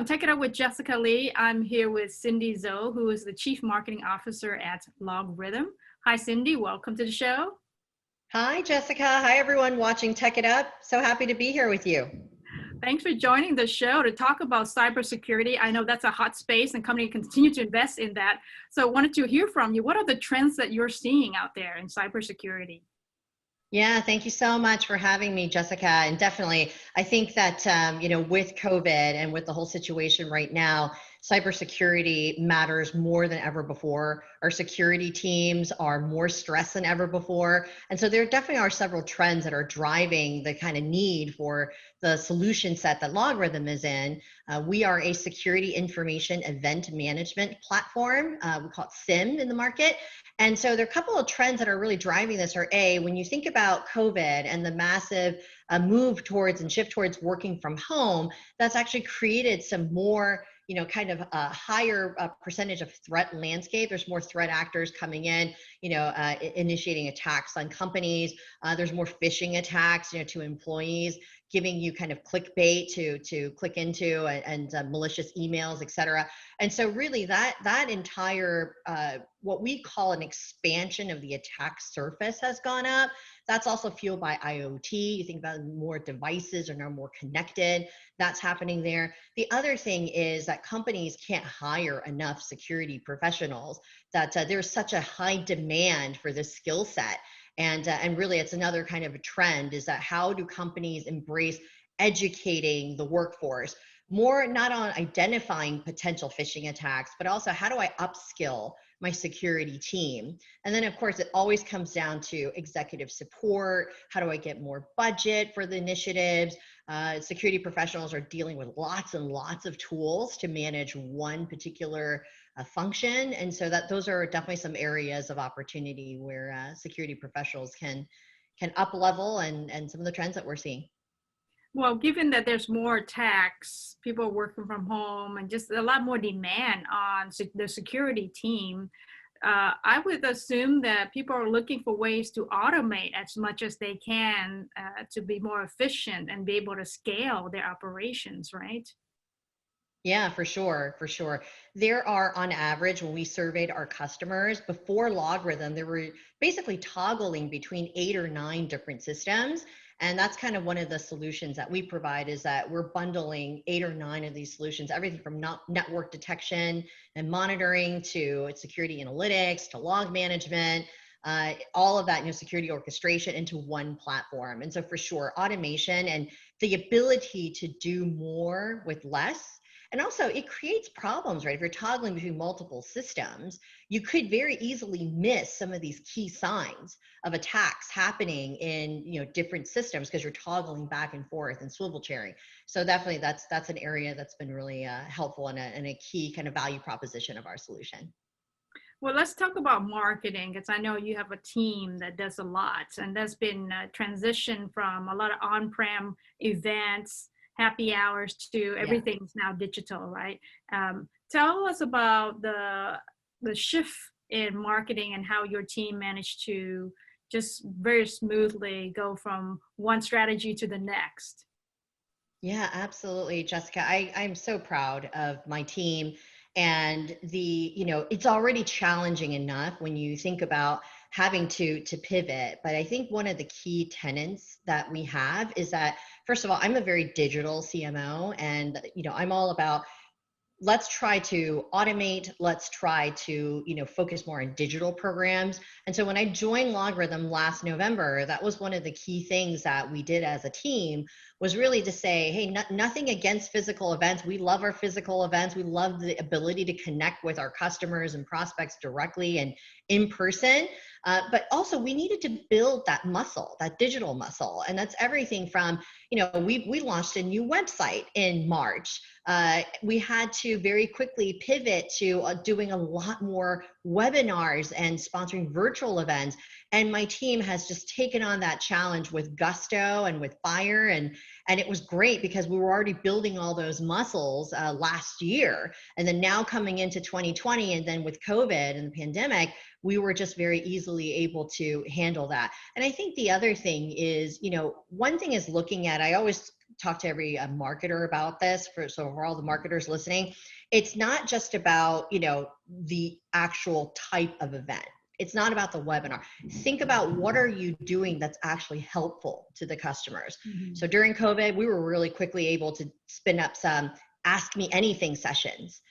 Take It Up with Jessica Lee. I'm here with Cindy Zhou, who is the Chief Marketing Officer at Logarithm. Hi, Cindy. Welcome to the show. Hi, Jessica. Hi, everyone watching Tech It Up. So happy to be here with you. Thanks for joining the show to talk about cybersecurity. I know that's a hot space and company continue to invest in that. So I wanted to hear from you. What are the trends that you're seeing out there in cybersecurity? Yeah, thank you so much for having me, Jessica. And definitely, I think that, with COVID and with the whole situation right now, cybersecurity matters more than ever before. Our security teams are more stressed than ever before. And so there definitely are several trends that are driving the kind of need for the solution set that Logarithm is in. We are a security information event management platform. We call it SIM in the market. And so there are a couple of trends that are really driving this are when you think about COVID and the massive move towards and shift towards working from home, that's actually created some more kind of a higher percentage of threat landscape. There's more threat actors coming in, initiating attacks on companies. There's more phishing attacks, to employees, giving you kind of clickbait to click into and malicious emails, et cetera. And so really that entire, what we call an expansion of the attack surface has gone up. That's also fueled by IoT. You think about more devices are now more connected. That's happening there. The other thing is that companies can't hire enough security professionals, that there's such a high demand for this skill set. And really it's another kind of a trend is that how do companies embrace educating the workforce more, not on identifying potential phishing attacks, but also how do I upskill my security team? And then of course it always comes down to executive support. How do I get more budget for the initiatives? Security professionals are dealing with lots and lots of tools to manage one particular function. And so those are definitely some areas of opportunity where security professionals can up level and some of the trends that we're seeing. Well, given that there's more attacks, people are working from home, and just a lot more demand on the security team, I would assume that people are looking for ways to automate as much as they can to be more efficient and be able to scale their operations, right? Yeah, for sure, for sure. There are, on average, when we surveyed our customers before Logarithm, they were basically toggling between 8 or 9 different systems. And that's kind of one of the solutions that we provide is that we're bundling 8 or 9 of these solutions, everything from network detection and monitoring to security analytics to log management, all of that, security orchestration into one platform. And so for sure, automation and the ability to do more with less. And also it creates problems, right? If you're toggling between multiple systems, you could very easily miss some of these key signs of attacks happening in different systems because you're toggling back and forth and swivel chairing. So definitely that's an area that's been really helpful and a key kind of value proposition of our solution. Well, let's talk about marketing, because I know you have a team that does a lot, and there's been a transition from a lot of on-prem events, happy hours to everything's now digital, right? Tell us about the shift in marketing and how your team managed to just very smoothly go from one strategy to the next. Yeah, absolutely, Jessica. I'm so proud of my team. And it's already challenging enough when you think about having to pivot. But I think one of the key tenets that we have is that, first of all, I'm a very digital CMO, and I'm all about let's try to automate, let's try to focus more on digital programs. And so when I joined Logarithm last November, that was one of the key things that we did as a team, was really to say, hey, nothing against physical events. We love our physical events. We love the ability to connect with our customers and prospects directly and in person. But also we needed to build that muscle, that digital muscle. And that's everything from, we launched a new website in March. We had to very quickly pivot to doing a lot more webinars and sponsoring virtual events. And my team has just taken on that challenge with gusto and with fire. And it was great because we were already building all those muscles last year. And then now coming into 2020 and then with COVID and the pandemic, we were just very easily able to handle that. And I think the other thing is, one thing is looking at, I always talk to every marketer about this, so for all the marketers listening, it's not just about, the actual type of event. It's not about the webinar. Think about what are you doing that's actually helpful to the customers. Mhm. So during COVID, we were really quickly able to spin up some Ask Me Anything sessions.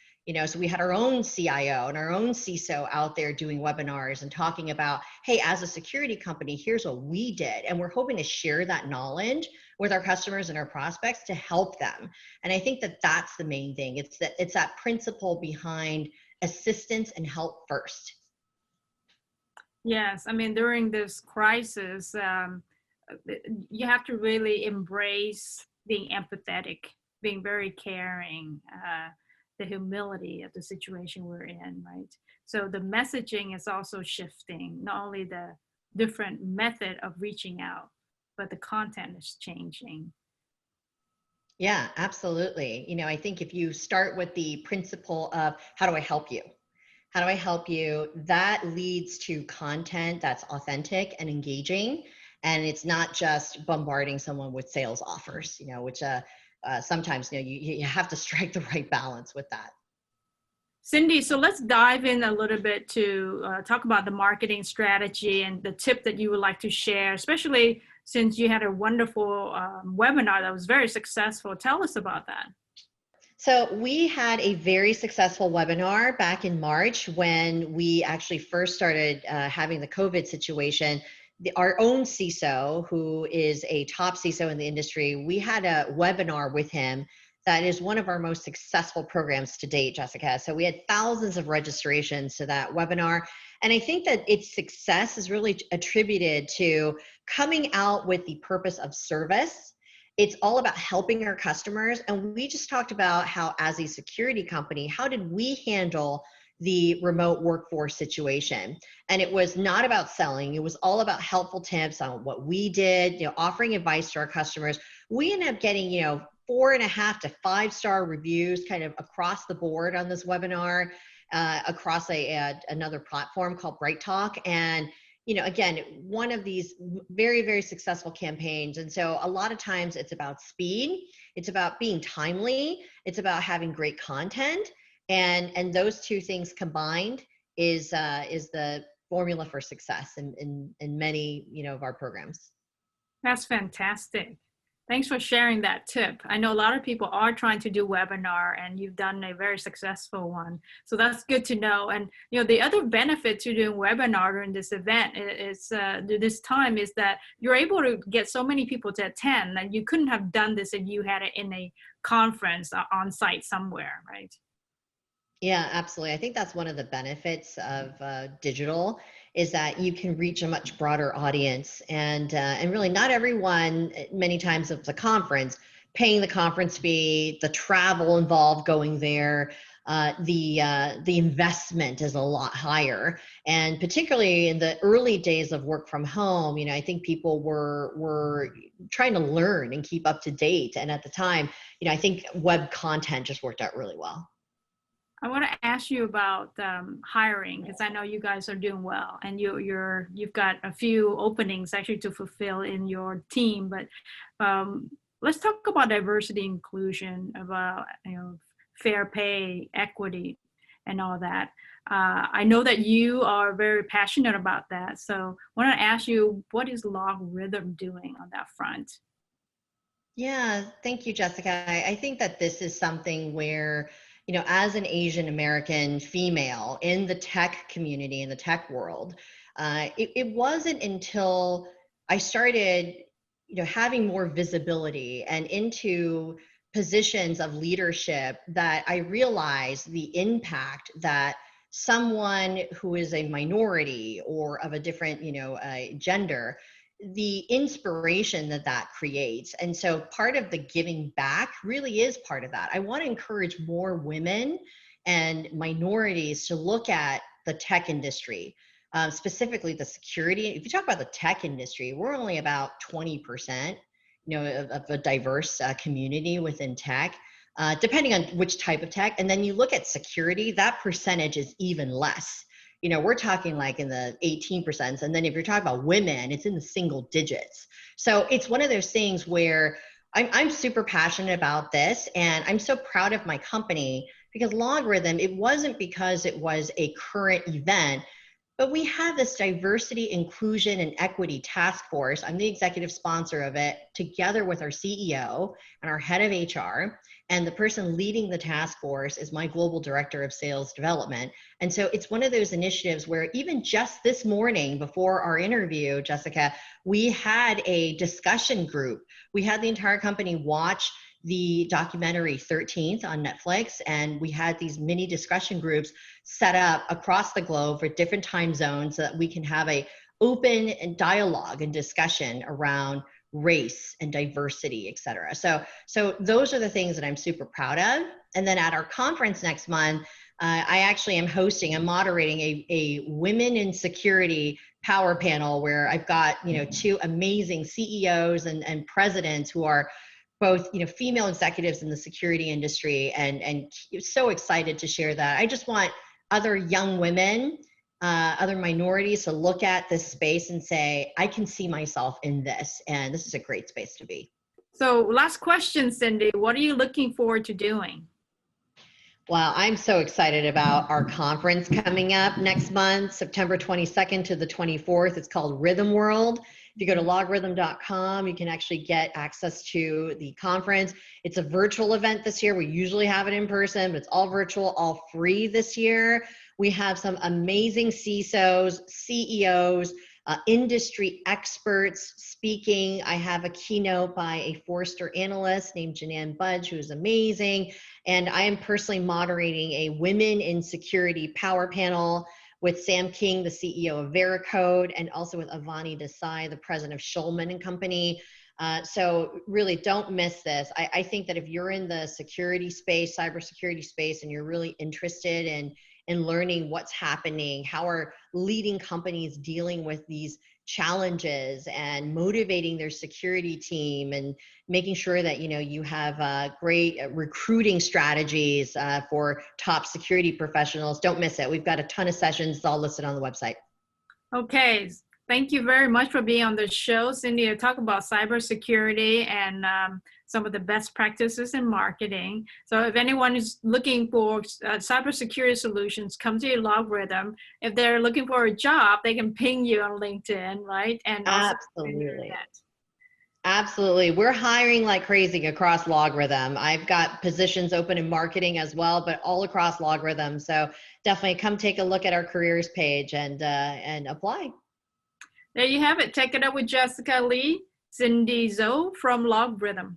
So we had our own CIO and our own CISO out there doing webinars and talking about, hey, as a security company, here's what we did. And we're hoping to share that knowledge with our customers and our prospects to help them. And I think that that's the main thing. It's that principle behind assistance and help first. Yes, I mean, during this crisis, you have to really embrace being empathetic, being very caring, the humility of the situation we're in, right? So the messaging is also shifting, not only the different method of reaching out, but the content is changing. Yeah, absolutely. I think if you start with the principle of how do I help you? How do I help you? That leads to content that's authentic and engaging. And it's not just bombarding someone with sales offers, which sometimes, you have to strike the right balance with that. Cindy, so let's dive in a little bit to talk about the marketing strategy and the tip that you would like to share, especially since you had a wonderful webinar that was very successful. Tell us about that. So we had a very successful webinar back in March when we actually first started having the COVID situation. Our own CISO, who is a top CISO in the industry, we had a webinar with him that is one of our most successful programs to date, Jessica. So we had thousands of registrations to that webinar. And I think that its success is really attributed to coming out with the purpose of service. It's all about helping our customers. And we just talked about how, as a security company, how did we handle the remote workforce situation? And it was not about selling. It was all about helpful tips on what we did, offering advice to our customers. We ended up getting, 4.5 to 5-star reviews kind of across the board on this webinar, across another platform called Bright Talk. And again, one of these very, very successful campaigns. And so a lot of times it's about speed, it's about being timely, it's about having great content. And those two things combined is the formula for success in many, of our programs. That's fantastic. Thanks for sharing that tip. I know a lot of people are trying to do webinar and you've done a very successful one. So that's good to know. And the other benefit to doing webinar during this event is this time is that you're able to get so many people to attend, and you couldn't have done this if you had it in a conference on site somewhere, right? Yeah, absolutely. I think that's one of the benefits of digital is that you can reach a much broader audience, and really not everyone. Many times of the conference, paying the conference fee, the travel involved going there, the investment is a lot higher, and particularly in the early days of work from home, I think people were trying to learn and keep up to date, and at the time, I think web content just worked out really well. I want to ask you about hiring, because I know you guys are doing well, and you've got a few openings actually to fulfill in your team. But let's talk about diversity, inclusion, about fair pay, equity, and all that. I know that you are very passionate about that, so I want to ask you, what is Logarithm doing on that front? Yeah, thank you, Jessica. I think that this is something where, as an Asian American female in the tech community, in the tech world, it wasn't until I started, having more visibility and into positions of leadership that I realized the impact that someone who is a minority or of a different, gender, the inspiration that creates. And so part of the giving back really is part of that. I want to encourage more women and minorities to look at the tech industry, specifically the security. If you talk about the tech industry, we're only about 20%, of a diverse community within tech, depending on which type of tech. And then you look at security, that percentage is even less. We're talking like in the 18%. And then if you're talking about women, it's in the single digits. So it's one of those things where I'm super passionate about this, and I'm so proud of my company because Logarithm, it wasn't because it was a current event, but we have this diversity, inclusion, and equity task force. I'm the executive sponsor of it, together with our CEO and our head of HR. And the person leading the task force is my global director of sales development. And so it's one of those initiatives where even just this morning before our interview, Jessica, we had a discussion group. We had the entire company watch the documentary 13th on Netflix, and we had these mini discussion groups set up across the globe for different time zones so that we can have a open and dialogue and discussion around race and diversity, et cetera. So those are the things that I'm super proud of. And then at our conference next month, I actually am moderating a women in security power panel where I've got, two amazing CEOs and presidents who are both, female executives in the security industry, and so excited to share that. I just want other young women, other minorities to look at this space and say, I can see myself in this, and this is a great space to be. So last question, Cindy, what are you looking forward to doing? Well, I'm so excited about our conference coming up next month, September 22nd to the 24th. It's called Rhythm World. If you go to logarithm.com, you can actually get access to the conference. It's a virtual event this year. We usually have it in person, but it's all virtual, all free this year. We have some amazing CISOs, CEOs, industry experts speaking. I have a keynote by a Forrester analyst named Janan Budge, who's amazing. And I am personally moderating a Women in Security Power Panel with Sam King, the CEO of Veracode, and also with Avani Desai, the president of Schulman and Company. So really don't miss this. I think that if you're in the security space, cybersecurity space, and you're really interested in learning what's happening, how are leading companies dealing with these challenges and motivating their security team and making sure that you have great recruiting strategies for top security professionals, don't miss it. We've got a ton of sessions. It's all listed on the website. Okay, thank you very much for being on the show, Cindy, to talk about cybersecurity and some of the best practices in marketing. So if anyone is looking for cybersecurity solutions, come to your Logarithm. If they're looking for a job, they can ping you on LinkedIn, right? And also Absolutely. Absolutely. We're hiring like crazy across Logarithm. I've got positions open in marketing as well, but all across Logarithm. So definitely come take a look at our careers page and apply. There you have it. Take it up with Jessica Lee, Cindy Zhou from Logarithm.